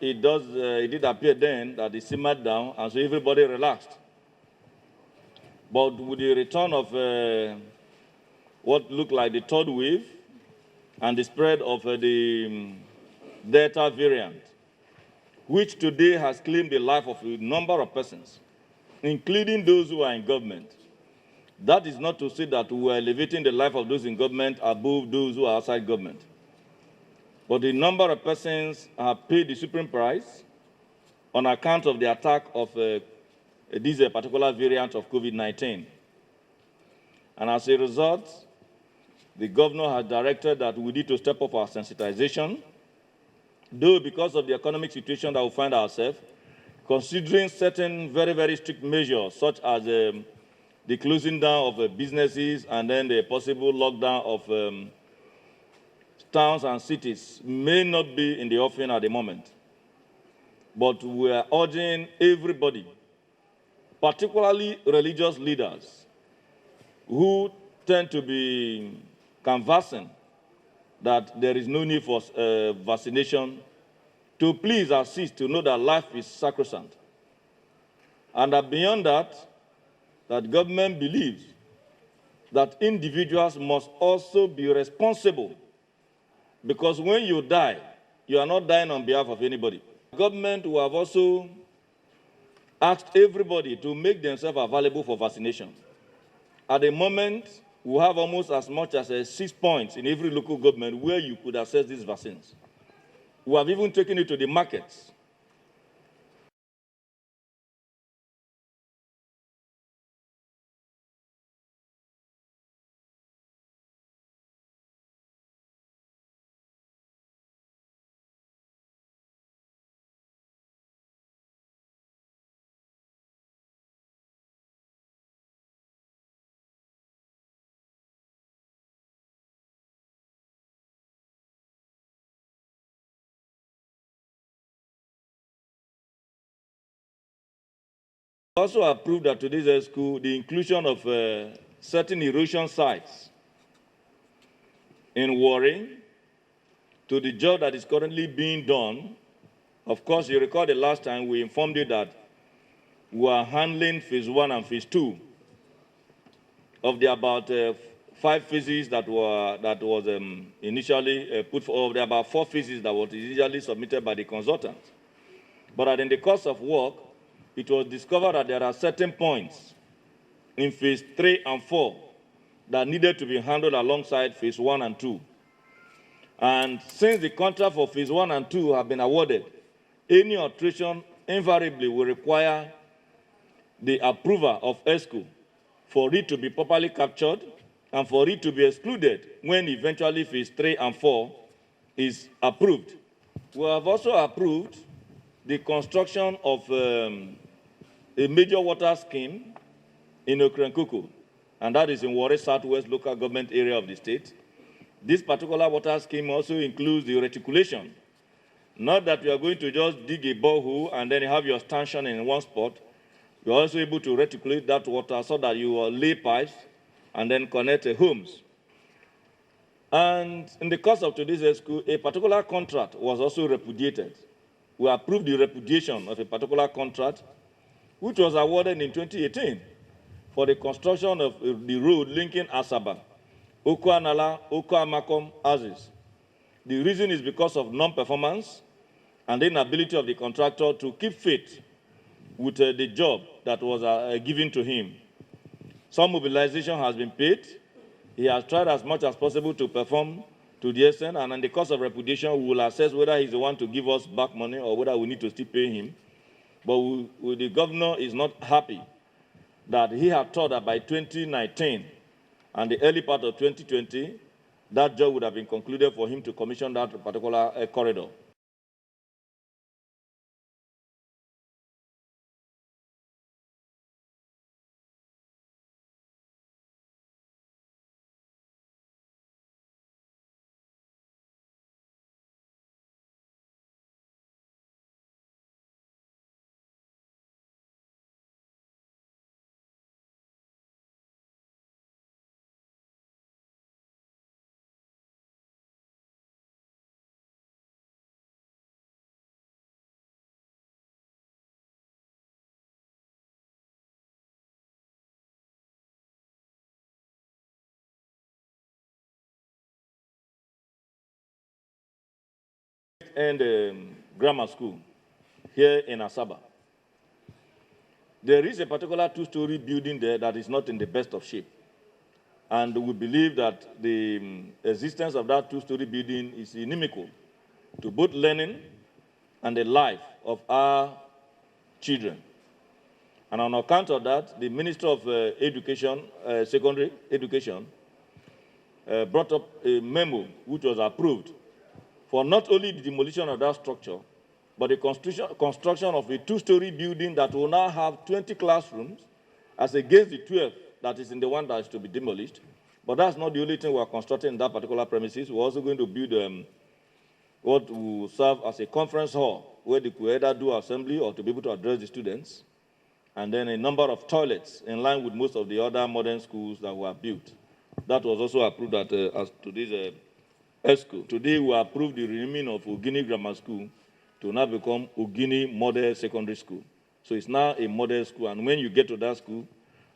It did appear then that it simmered down, and so everybody relaxed. But with the return of what looked like the third wave and the spread of the Delta variant, which today has claimed the life of a number of persons, including those who are in government, that is not to say that we are elevating the life of those in government above those who are outside government. But the number of persons have paid the supreme price on account of the attack of this particular variant of COVID-19. And as a result, the governor has directed that we need to step up our sensitization, though because of the economic situation that we find ourselves, considering certain very, very strict measures, such as the closing down of businesses and then the possible lockdown of towns and cities may not be in the offing at the moment. But we are urging everybody, particularly religious leaders, who tend to be canvassing that there is no need for vaccination, to please assist, to know that life is sacrosanct. And that beyond that, that government believes that individuals must also be responsible, because when you die, you are not dying on behalf of anybody. Government will have also asked everybody to make themselves available for vaccination. At the moment, we have almost as much as 6 points in every local government where you could access these vaccines. We have even taken it to the markets. Also approved at today's EXCO the inclusion of certain erosion sites in Warri to the job that is currently being done. Of course, you recall the last time we informed you that we are handling phase 1 and phase 2 of the about 5 phases that was initially put forward. There are about 4 phases that was initially submitted by the consultant. But in the course of work, it was discovered that there are certain points in phase 3 and 4 that needed to be handled alongside phase 1 and 2. And since the contract for phase 1 and 2 have been awarded, any alteration invariably will require the approval of EXCO for it to be properly captured and for it to be excluded when eventually phase 3 and 4 is approved. We have also approved the construction of a major water scheme in Okrenkoko, and that is in Warri Southwest local government area of the state. This particular water scheme also includes the reticulation. Not that you are going to just dig a borehole and then have your stanchion in one spot. You are also able to reticulate that water so that you will lay pipes and then connect homes. And in the course of today's EXCO, a particular contract was also repudiated. We approved the repudiation of a particular contract, which was awarded in 2018 for the construction of the road linking Asaba, Oko-Alana, Oko-Amakom houses. The reason is because of non-performance and the inability of the contractor to keep faith with the job that was given to him. Some mobilization has been paid. He has tried as much as possible to perform to the extent, and in the course of repudiation, we will assess whether he's the one to give us back money or whether we need to still pay him. But the governor is not happy that he had thought that by 2019 and the early part of 2020, that job would have been concluded for him to commission that particular corridor. end grammar school here in Asaba. There is a particular two-story building there that is not in the best of shape. And we believe that the existence of that two-story building is inimical to both learning and the life of our children. And on account of that, the Minister of Education, Secondary Education, brought up a memo which was approved for not only the demolition of that structure, but the construction of a two-story building that will now have 20 classrooms as against the 12 that is in the one that is to be demolished. But that's not the only thing we are constructing in that particular premises. We're also going to build what will serve as a conference hall where they could either do assembly or to be able to address the students, and then a number of toilets in line with most of the other modern schools that were built. That was also approved at today's EXCO. Today we approved the renaming of Ogini Grammar School to now become Ogini Model Secondary School. So it's now a model school, and when you get to that school,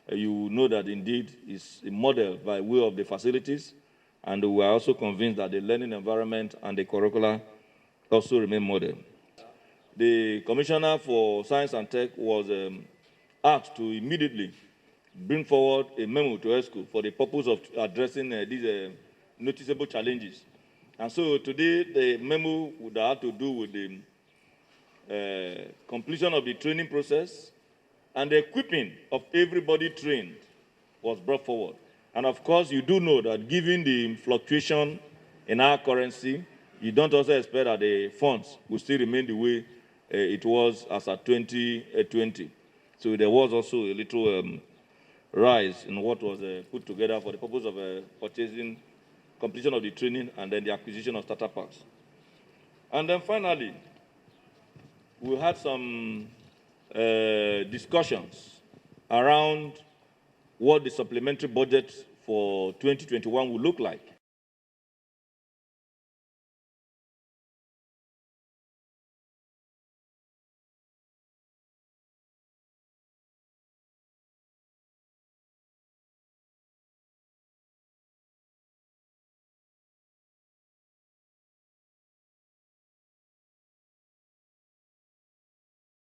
you know that indeed it's a model by way of the facilities, and we are also convinced that the learning environment and the curricula also remain model. The Commissioner for Science and Tech was asked to immediately bring forward a memo to EXCO for the purpose of addressing these noticeable challenges. And so today, the memo would have to do with the completion of the training process and the equipping of everybody trained was brought forward. And of course, you do know that given the fluctuation in our currency, you don't also expect that the funds will still remain the way it was as at 2020. So there was also a little rise in what was put together for the purpose of purchasing, completion of the training, and then the acquisition of starter packs. And then finally, we had some discussions around what the supplementary budget for 2021 will look like.